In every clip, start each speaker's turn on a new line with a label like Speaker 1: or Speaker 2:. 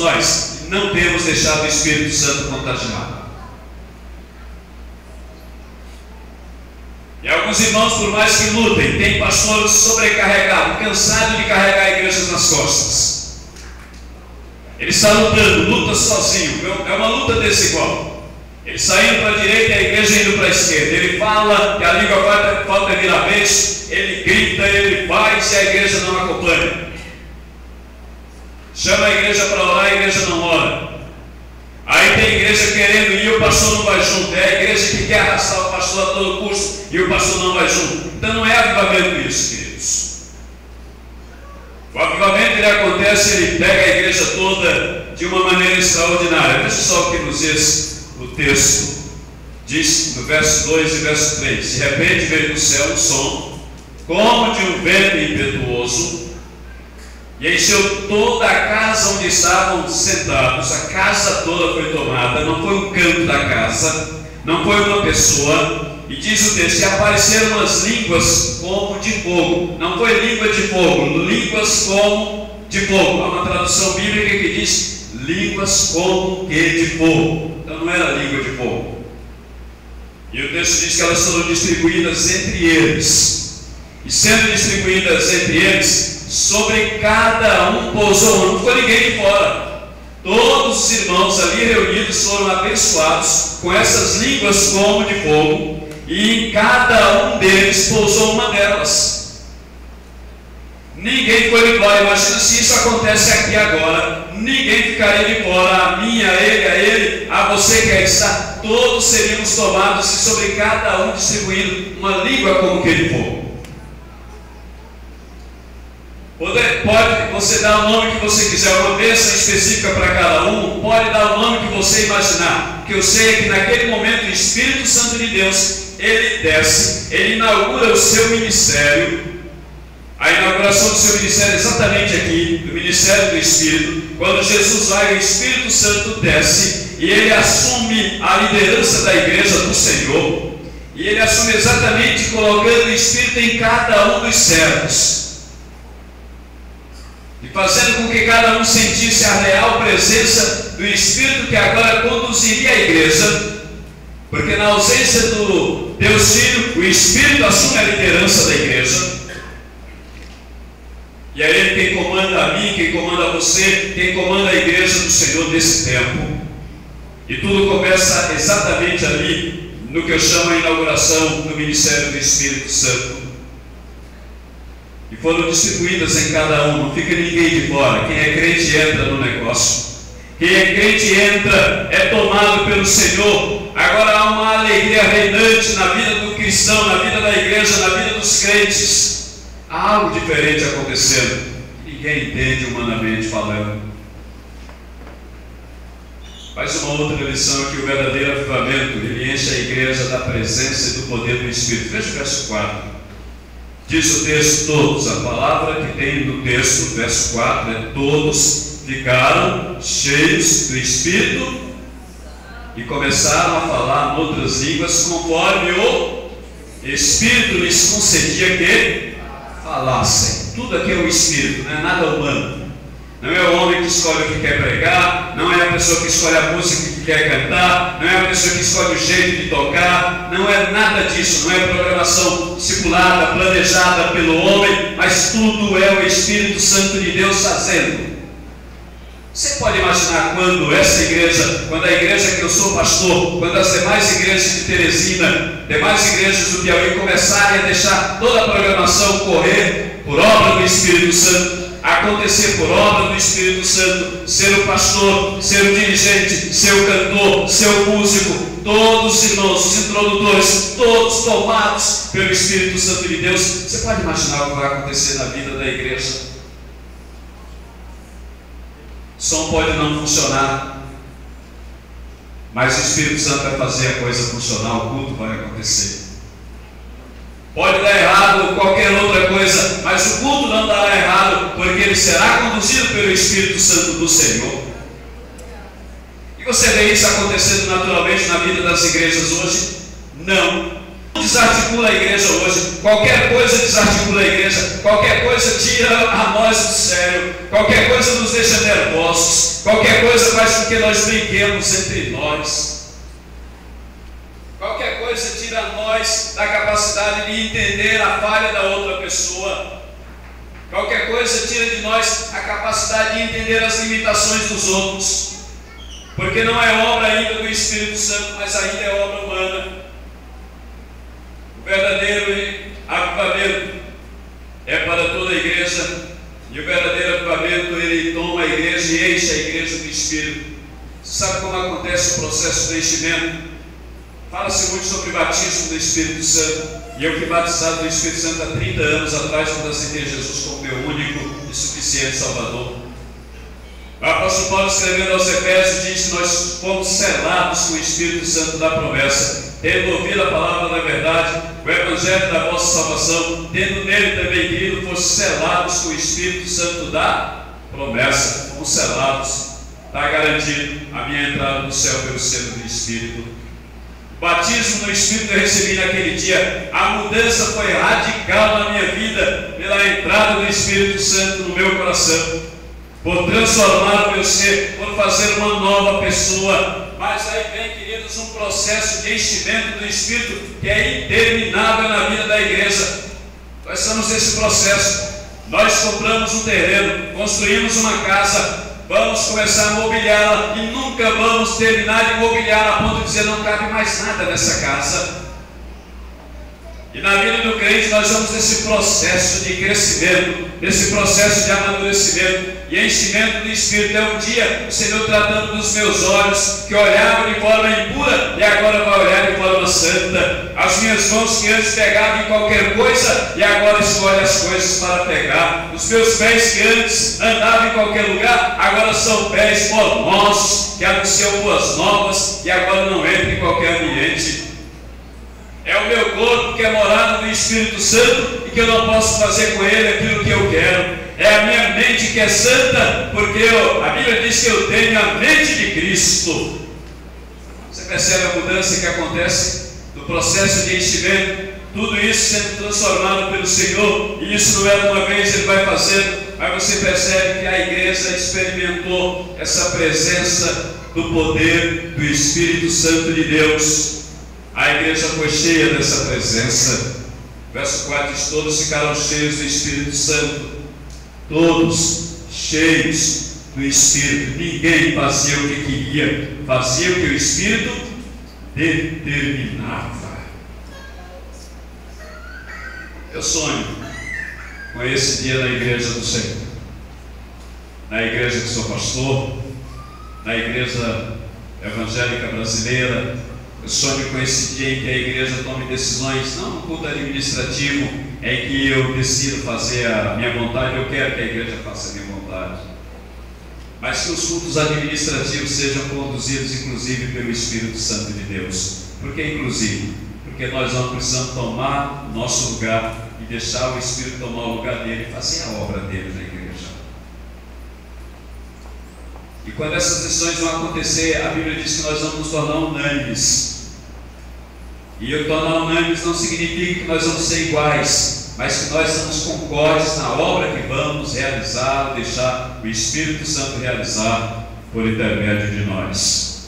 Speaker 1: nós não temos deixado o Espírito Santo contagiar. E alguns irmãos, por mais que lutem, têm pastores sobrecarregados, cansados de carregar a igreja nas costas. Ele está lutando, luta sozinho, é uma luta desigual. Ele saindo para a direita e a igreja indo para a esquerda. Ele fala que a língua falta virar peixe, ele grita, ele faz e a igreja não acompanha. Chama a igreja para orar, a igreja não ora. Aí tem igreja querendo ir e o pastor não vai junto. É a igreja que quer arrastar o pastor a todo custo e o pastor não vai junto. Então não é avivamento isso, queridos. O avivamento ele acontece, ele pega a igreja toda de uma maneira extraordinária. Veja só o que nos diz o texto. Diz no verso 2 e verso 3: de repente veio do céu um som, como de um vento impetuoso, e encheu toda a casa onde estavam sentados. A casa toda foi tomada, não foi um canto da casa, não foi uma pessoa. E diz o texto: e apareceram umas línguas como de fogo. Não foi língua de fogo, línguas como de fogo. Há uma tradução bíblica que diz línguas como que de fogo. Então não era língua de fogo. E o texto diz que elas foram distribuídas entre eles. E sendo distribuídas entre eles, sobre cada um pousou. Não foi ninguém de fora. Todos os irmãos ali reunidos foram abençoados com essas línguas como de fogo. E em cada um deles pousou uma delas. Ninguém foi de fora. Imagina se isso acontece aqui agora. Ninguém ficaria de fora. A mim, a ele, a você que aí está. Todos seríamos tomados e sobre cada um distribuído uma língua como que de fogo. Pode você dar o nome que você quiser, uma bênção específica para cada um, pode dar o nome que você imaginar, que eu sei que naquele momento o Espírito Santo de Deus, ele desce, ele inaugura o seu ministério. A inauguração do seu ministério é exatamente aqui, do ministério do Espírito. Quando Jesus vai, o Espírito Santo desce e ele assume a liderança da igreja do Senhor, e ele assume exatamente colocando o Espírito em cada um dos servos, e fazendo com que cada um sentisse a real presença do Espírito que agora conduziria a igreja, porque na ausência do Deus Filho, o Espírito assume a liderança da igreja, e é Ele quem comanda a mim, quem comanda a você, quem comanda a igreja do Senhor desse tempo. E tudo começa exatamente ali, no que eu chamo a inauguração do ministério do Espírito Santo. E foram distribuídas em cada um, não fica ninguém de fora. Quem é crente entra no negócio. Quem é crente entra, é tomado pelo Senhor. Agora há uma alegria reinante na vida do cristão, na vida da igreja, na vida dos crentes. Há algo diferente acontecendo. Ninguém entende humanamente falando. Mais uma outra lição aqui: o verdadeiro avivamento, ele enche a igreja da presença e do poder do Espírito. Veja o verso 4. Diz o texto: todos, a palavra que tem no texto, verso 4, é todos ficaram cheios do Espírito e começaram a falar em outras línguas, conforme o Espírito lhes concedia que falassem. Tudo aqui é o Espírito, não é nada humano. Não é o homem que escolhe o que quer pregar, não é a pessoa que escolhe a música que quer cantar, não é a pessoa que escolhe o jeito de tocar, não é nada disso, não é programação discipulada, planejada pelo homem, mas tudo é o Espírito Santo de Deus fazendo. Você pode imaginar quando essa igreja, quando a igreja que eu sou pastor, quando as demais igrejas de Teresina, demais igrejas do Piauí começarem a deixar toda a programação correr por obra do Espírito Santo, acontecer por obra do Espírito Santo, ser o pastor, ser o dirigente, ser o cantor, ser o músico, todos os irmãos, os introdutores, todos tomados pelo Espírito Santo de Deus. Você pode imaginar o que vai acontecer na vida da igreja? O som pode não funcionar, mas o Espírito Santo vai fazer a coisa funcionar, o culto vai acontecer. Pode dar errado qualquer outra coisa, mas o culto não dará errado, porque ele será conduzido pelo Espírito Santo do Senhor. E você vê isso acontecendo naturalmente na vida das igrejas hoje? Não. desarticula a igreja hoje. Qualquer coisa desarticula a igreja. Qualquer coisa tira a nós do sério. Qualquer coisa nos deixa nervosos. Qualquer coisa faz com que nós brinquemos entre nós. Qualquer coisa tira a nós da capacidade de entender a falha da outra pessoa. Qualquer coisa tira de nós a capacidade de entender as limitações dos outros. Porque não é obra ainda do Espírito Santo, mas ainda é obra humana. O verdadeiro avivamento é para toda a igreja, e o verdadeiro avivamento, ele toma a igreja e enche a igreja do Espírito. Você sabe como acontece o processo de enchimento? Fala-se muito sobre o batismo do Espírito Santo, e eu fui batizado do Espírito Santo há 30 anos atrás, quando aceitei Jesus como meu único e suficiente Salvador. O apóstolo Paulo, escrevendo aos Efésios, diz que nós fomos selados com o Espírito Santo da promessa, tendo ouvido a palavra da verdade, o evangelho da vossa salvação, tendo nele também crido, fosse selados com o Espírito Santo da promessa. Fomos selados, está garantido a minha entrada no céu pelo selo do Espírito. O batismo no Espírito eu recebi naquele dia. A mudança foi radical na minha vida pela entrada do Espírito Santo no meu coração, por transformar o meu ser, por fazer uma nova pessoa. Mas aí vem, queridos, um processo de enchimento do Espírito que é interminável na vida da igreja. Nós estamos nesse processo. Nós compramos um terreno, construímos uma casa, vamos começar a mobiliá-la e nunca vamos terminar de mobiliá-la a ponto de dizer não cabe mais nada nessa casa. E na vida do crente nós vamos nesse processo de crescimento, nesse processo de amadurecimento e enchimento do Espírito. É um dia o Senhor tratando dos meus olhos, que olhavam de forma impura e agora vai olhar de forma santa. As minhas mãos que antes pegavam em qualquer coisa e agora escolhem as coisas para pegar. Os meus pés que antes andavam em qualquer lugar, agora são pés formosos, que anunciam boas novas e agora não entram em qualquer ambiente. É o meu corpo que é morada do Espírito Santo e que eu não posso fazer com ele aquilo que eu quero. É a minha mente que é santa, porque a Bíblia diz que eu tenho a mente de Cristo. Você percebe a mudança que acontece do processo de enchimento? Tudo isso sendo transformado pelo Senhor, e isso não é de uma vez, Ele vai fazendo, mas você percebe que a igreja experimentou essa presença do poder do Espírito Santo de Deus. A igreja foi cheia dessa presença. Verso 4 diz: todos ficaram cheios do Espírito Santo. Todos cheios do Espírito. Ninguém fazia o que queria, fazia o que o Espírito determinava. Eu sonho com esse dia na igreja do Senhor, na igreja que sou pastor, na igreja evangélica brasileira. Eu sonho com esse dia em que a igreja tome decisões, não no culto administrativo, em que eu decido fazer a minha vontade, eu quero que a igreja faça a minha vontade, mas que os cultos administrativos sejam conduzidos inclusive pelo Espírito Santo de Deus. Por que inclusive? Porque nós não precisamos tomar o nosso lugar e deixar o Espírito tomar o lugar dele e fazer a obra dele na igreja. E quando essas decisões vão acontecer, a Bíblia diz que nós vamos nos tornar unânimes. E eu tornar unânimes não significa que nós vamos ser iguais, mas que nós somos concordes na obra que vamos realizar, deixar o Espírito Santo realizar por intermédio de nós.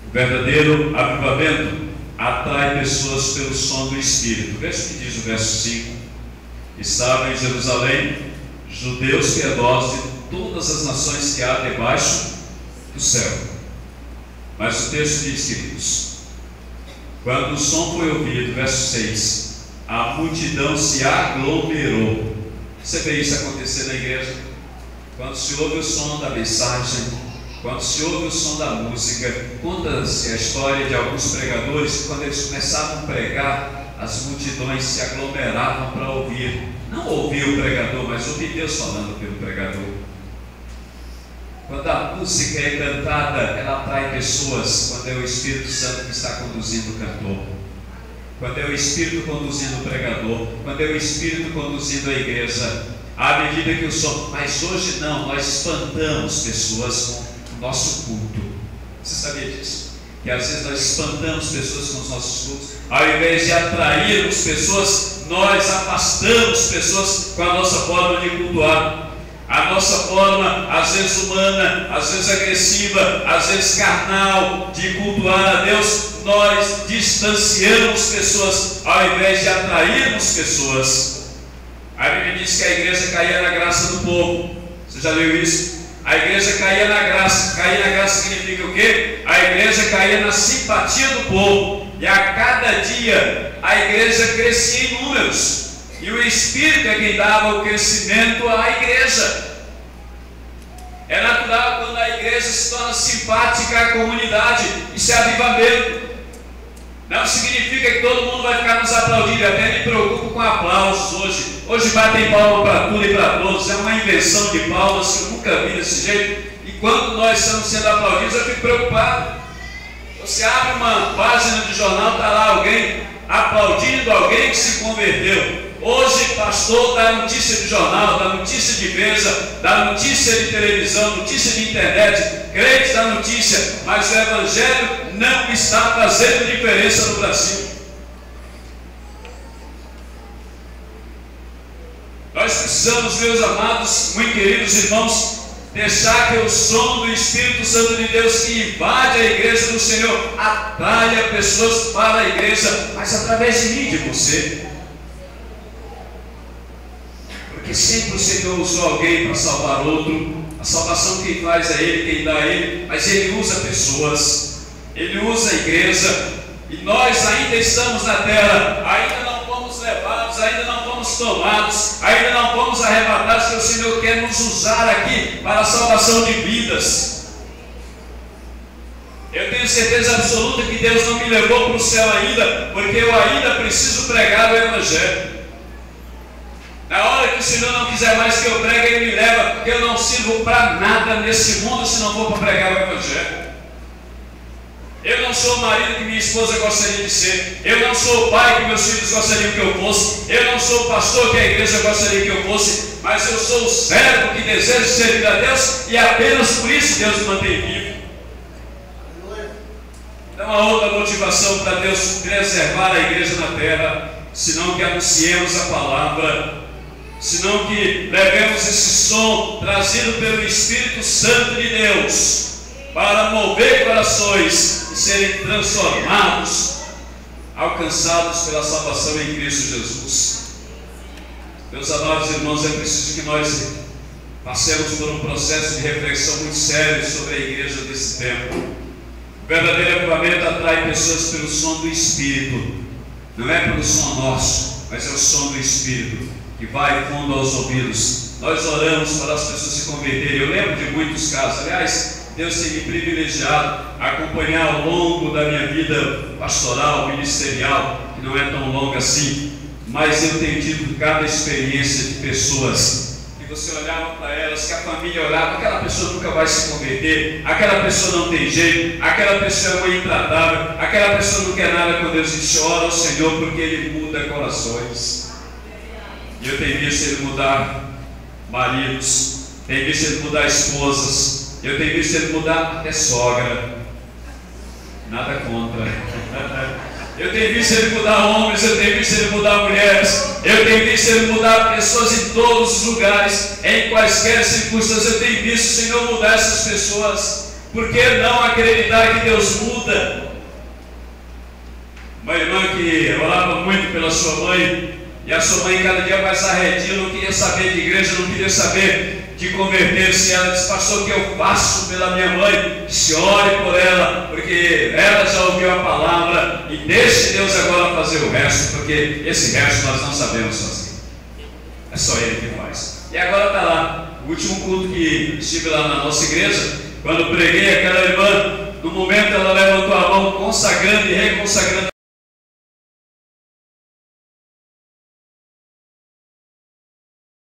Speaker 1: O verdadeiro avivamento atrai pessoas pelo som do Espírito. Veja o que diz o verso 5. Estavam em Jerusalém judeus piedosos de todas as nações que há debaixo do céu. Mas o texto diz, queridos, quando o som foi ouvido, verso 6, a multidão se aglomerou. Você vê isso acontecer na igreja? Quando se ouve o som da mensagem, quando se ouve o som da música, conta-se a história de alguns pregadores que quando eles começavam a pregar, as multidões se aglomeravam para ouvir. Não ouvir o pregador, mas ouvir Deus falando pelo pregador. Quando a música é cantada, ela atrai pessoas. Quando é o Espírito Santo que está conduzindo o cantor, quando é o Espírito conduzindo o pregador, quando é o Espírito conduzindo a igreja, à medida que o som. Mas hoje não, nós espantamos pessoas com o nosso culto. Você sabia disso? que às vezes nós espantamos pessoas com os nossos cultos. Ao invés de atrairmos pessoas, nós afastamos pessoas com a nossa forma de cultuar. A nossa forma, às vezes humana, às vezes agressiva, às vezes carnal, de cultuar a Deus, nós distanciamos pessoas ao invés de atrairmos pessoas. A Bíblia diz que a igreja caía na graça do povo. Você já leu isso? A igreja caía na graça. Cair na graça significa o quê? A igreja caía na simpatia do povo. E a cada dia a igreja crescia em números. E o Espírito é quem dava o crescimento à igreja. É natural quando a igreja se torna simpática à comunidade. Isso é avivamento. Não significa que todo mundo vai ficar nos aplaudindo. Eu até me preocupo com aplausos hoje. Hoje batem palma para tudo e para todos. É uma invenção de palmas que eu nunca vi desse jeito. E quando nós estamos sendo aplaudidos, eu fico preocupado. Você abre uma página de jornal, está lá alguém aplaudindo alguém que se converteu. Hoje, pastor dá notícia de jornal, dá notícia de mesa, dá notícia de televisão, notícia de internet, crentes dá notícia, mas o Evangelho não está fazendo diferença no Brasil. Nós precisamos, meus amados, muito queridos irmãos, deixar que o som do Espírito Santo de Deus que invade a igreja do Senhor atraia pessoas para a igreja, mas através de mim, de você. Porque sempre o Senhor usou alguém para salvar outro. A salvação quem faz é Ele, quem dá é Ele, mas Ele usa pessoas, Ele usa a igreja, e nós ainda estamos na terra, ainda não fomos levados, ainda não fomos tomados, ainda não fomos arrebatados, que o Senhor quer nos usar aqui para a salvação de vidas. Eu tenho certeza absoluta que Deus não me levou para o céu ainda, porque eu ainda preciso pregar o Evangelho. Na hora que o Senhor não quiser mais que eu pregue, Ele me leva, porque eu não sirvo para nada nesse mundo se não for para pregar o Evangelho. Eu não sou o marido que minha esposa gostaria de ser. Eu não sou o pai que meus filhos gostariam que eu fosse. Eu não sou o pastor que a igreja gostaria que eu fosse. Mas eu sou o servo que deseja servir a Deus, e apenas por isso Deus me mantém vivo. Não há outra motivação para Deus preservar a igreja na terra, senão que anunciemos a palavra, senão que levemos esse som trazido pelo Espírito Santo de Deus para mover corações e serem transformados, alcançados pela salvação em Cristo Jesus. Meus amados irmãos, é preciso que nós passemos por um processo de reflexão muito sério sobre a igreja desse tempo. O verdadeiro avivamento atrai pessoas pelo som do Espírito, não é pelo som nosso, mas é o som do Espírito que vai fundo aos ouvidos. Nós oramos para as pessoas se converterem. Eu lembro de muitos casos. Aliás, Deus tem me privilegiado a acompanhar ao longo da minha vida pastoral, ministerial, que não é tão longa assim, mas eu tenho tido cada experiência de pessoas que você olhava para elas, que a família olhava, aquela pessoa nunca vai se converter, aquela pessoa não tem jeito, aquela pessoa é uma intratável, aquela pessoa não quer nada com Deus. E chora ao Senhor porque Ele muda corações. E eu tenho visto Ele mudar maridos, tenho visto Ele mudar esposas, eu tenho visto Ele mudar até sogra. Nada contra. Eu tenho visto Ele mudar homens, eu tenho visto Ele mudar mulheres, eu tenho visto Ele mudar pessoas em todos os lugares, em quaisquer circunstâncias. Eu tenho visto o Senhor mudar essas pessoas. Por que não acreditar que Deus muda? Uma irmã que orava muito pela sua mãe, e a sua mãe cada dia mais arredia, não queria saber de igreja, não queria saber de converter-se. Ela disse: pastor, o que eu faço pela minha mãe? Se ore por ela, porque ela já ouviu a palavra, e deixe Deus agora fazer o resto, porque esse resto nós não sabemos fazer. É só Ele que faz. E agora está lá, o último culto que estive lá na nossa igreja, quando preguei, aquela irmã, no momento ela levantou a mão consagrando e reconsagrando